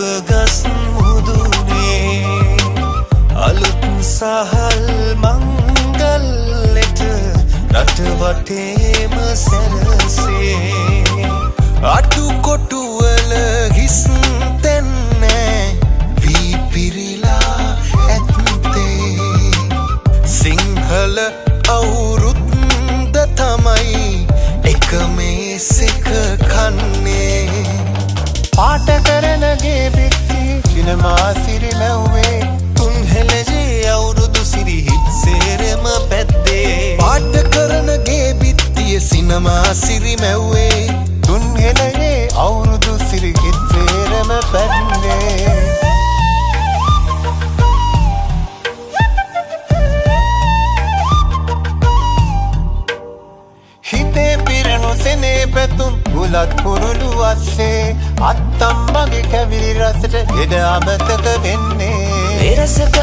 දුවගස් මුදුනේ අලුත් සහල් මංගල්ලෙට රට වටේම සැරසේ අටු කොටුවල හිස් තැන්නේ වී පිරිලා ඇත්තේ සිංහල අවුරුද්ද තමයි එක මේසෙක කන්නේ පාට කරනගේ බිත්ති සිනමා සිරි මැව්වේ තුන්හෙලජේ අවුරුදු සිරිහිත් සේරම පැද්දේ පාට කරනගේ බිත්තිය සිනමා සිරි මැව්වේ තුන්හෙලජේ අවුරුදු සිරිහිත් සේරම පැද්දේ හිතේ පිරණු සෙනේ පැතුම් බුලත් කුරුළු අස්සේ අත්තම් මගේ කැවිලි රසට එද අමතක වෙන්නේ පෙරසක